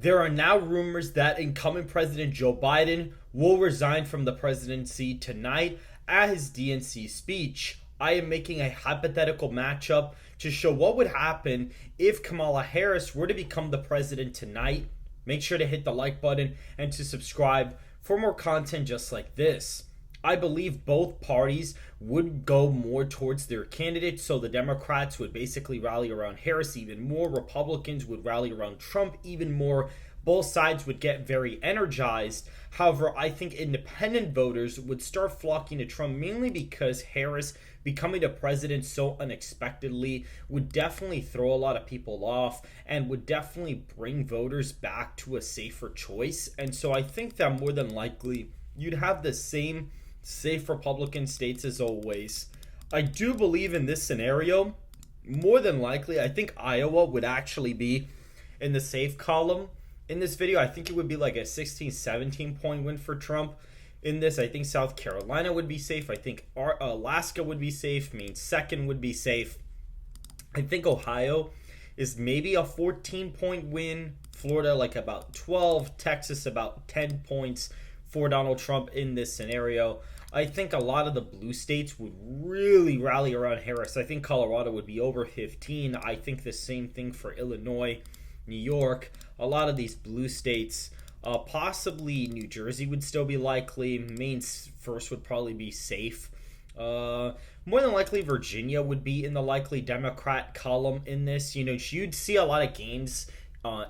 There are now rumors that incumbent President Joe Biden will resign from the presidency tonight at his DNC speech. I am making a hypothetical matchup to show what would happen if Kamala Harris were to become the president tonight. Make sure to hit the like button and to subscribe for more content just like this. I believe both parties would go more towards their candidates, so the Democrats would basically rally around Harris even more, Republicans would rally around Trump even more. Both sides would get very energized. However, I think independent voters would start flocking to Trump mainly because Harris becoming the president so unexpectedly would definitely throw a lot of people off and would definitely bring voters back to a safer choice. And so I think that more than likely you'd have the same safe Republican states as always. I do believe in this scenario, more than likely, I think Iowa would actually be in the safe column. In this video, I think it would be like a 16, 17 point win for Trump. In this, I think South Carolina would be safe. I think Alaska would be safe. Maine second would be safe. I think Ohio is maybe a 14 point win. Florida like about 12. Texas about 10 points for Donald Trump in this scenario. I think a lot of the blue states would really rally around Harris. I think Colorado would be over 15. I think the same thing for Illinois, New York. A lot of these blue states, possibly New Jersey would still be likely. Maine first would probably be safe. More than likely Virginia would be in the likely Democrat column in this. You know, you'd see a lot of gains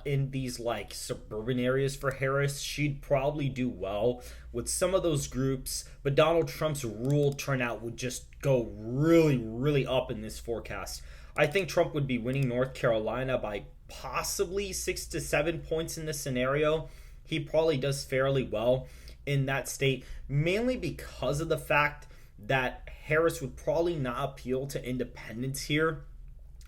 in these like suburban areas for Harris. She'd probably do well with some of those groups, but Donald Trump's rural turnout would just go really, really up in this forecast. I think Trump would be winning North Carolina by possibly 6 to 7 points in this scenario. He probably does fairly well in that state, mainly because of the fact that Harris would probably not appeal to independents here,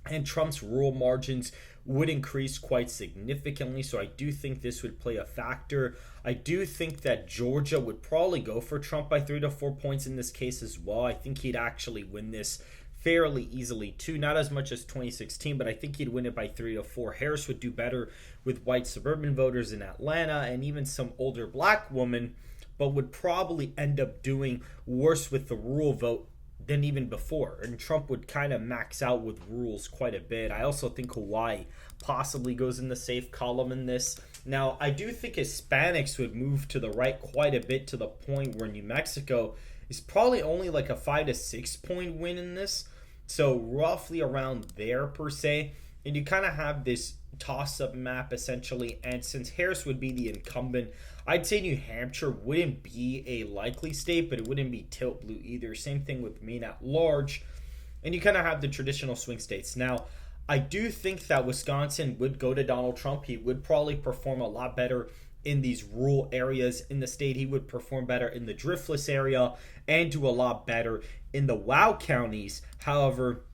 and Trump's rural margins would increase quite significantly. So I do think this would play a factor. I do think that Georgia would probably go for Trump by 3 to 4 points in this case as well. I think he'd actually win this fairly easily too. Not as much as 2016, but I think he'd win it by 3 to 4. Harris would do better with white suburban voters in Atlanta and even some older black women, but would probably end up doing worse with the rural vote than even before. And Trump would kind of max out with rules quite a bit. I also think Hawaii possibly goes in the safe column in this. Now, I do think Hispanics would move to the right quite a bit, to the point where New Mexico is probably only like a 5 to 6 point win in this. So roughly around there per se. And you kind of have this toss-up map essentially. And since Harris would be the incumbent, I'd say New Hampshire wouldn't be a likely state, but it wouldn't be tilt blue either. Same thing with Maine at large. And you kind of have the traditional swing states. Now, I do think that Wisconsin would go to Donald Trump. He would probably perform a lot better in these rural areas in the state. He would perform better in the driftless area and do a lot better in the wow counties. However,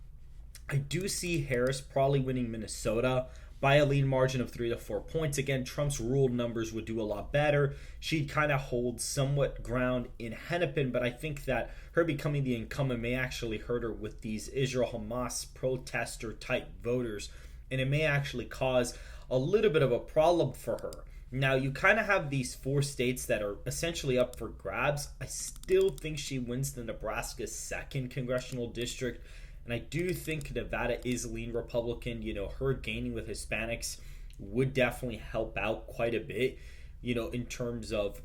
I do see Harris probably winning Minnesota by a lean margin of 3 to 4 points. Again, Trump's rural numbers would do a lot better. She'd kind of hold somewhat ground in Hennepin, but I think that her becoming the incumbent may actually hurt her with these Israel-Hamas protester type voters, and it may actually cause a little bit of a problem for her. Now, you kind of have these 4 states that are essentially up for grabs. I still think she wins the Nebraska 2nd congressional district. And I do think Nevada is lean Republican. You know, her gaining with Hispanics would definitely help out quite a bit, you know, in terms of,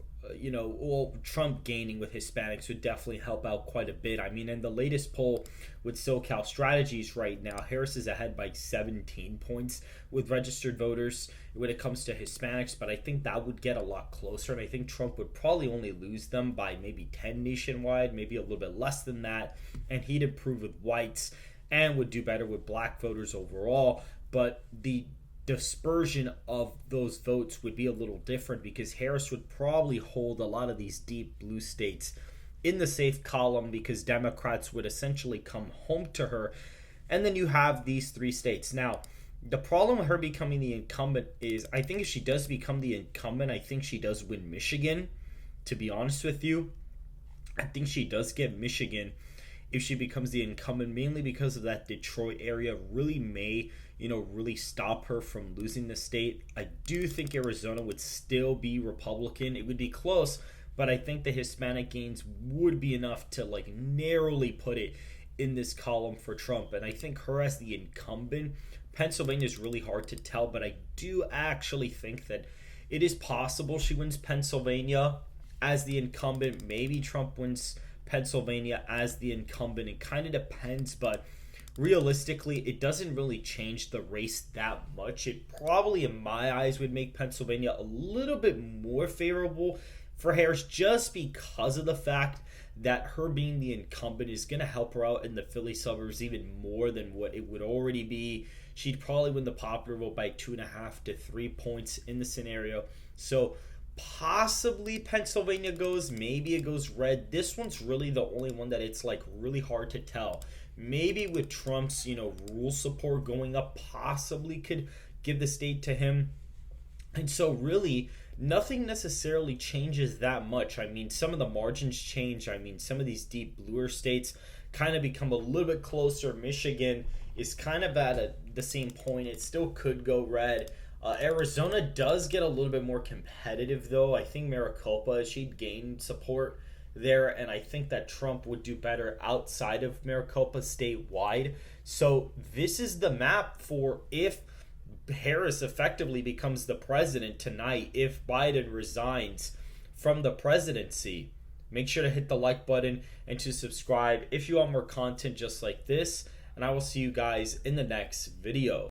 Trump gaining with Hispanics would definitely help out quite a bit. I mean, in the latest poll with SoCal Strategies right now, Harris is ahead by 17 points with registered voters when it comes to Hispanics, but I think that would get a lot closer, and I think Trump would probably only lose them by maybe 10 nationwide, maybe a little bit less than that, and he'd improve with whites and would do better with black voters overall, but the dispersion of those votes would be a little different because Harris would probably hold a lot of these deep blue states in the safe column because Democrats would essentially come home to her. And then you have these 3 states. Now, the problem with her becoming the incumbent is I think if she does become the incumbent, I think she does win Michigan, to be honest with you. I think she does get Michigan if she becomes the incumbent, mainly because of that Detroit area really may, really stop her from losing the state. I do think Arizona would still be Republican. It would be close, but I think the Hispanic gains would be enough to like narrowly put it in this column for Trump. And I think her as the incumbent, Pennsylvania is really hard to tell, but I do actually think that it is possible she wins Pennsylvania as the incumbent. Maybe Trump wins Pennsylvania as the incumbent. It kind of depends, but realistically, it doesn't really change the race that much. It probably, in my eyes, would make Pennsylvania a little bit more favorable for Harris just because of the fact that her being the incumbent is going to help her out in the Philly suburbs even more than what it would already be. She'd probably win the popular vote by 2.5 to 3 points in the scenario. So possibly Pennsylvania goes, maybe it goes red. This one's really the only one that it's like really hard to tell. Maybe with Trump's, rule support going up, possibly could give the state to him. And so really nothing necessarily changes that much. I mean, some of the margins change. I mean, some of these deep bluer states kind of become a little bit closer. Michigan is kind of at the same point. It still could go red. Arizona does get a little bit more competitive, though. I think Maricopa, she'd gain support there, and I think that Trump would do better outside of Maricopa statewide. So this is the map for if Harris effectively becomes the president tonight, if Biden resigns from the presidency. Make sure to hit the like button and to subscribe if you want more content just like this, and I will see you guys in the next video.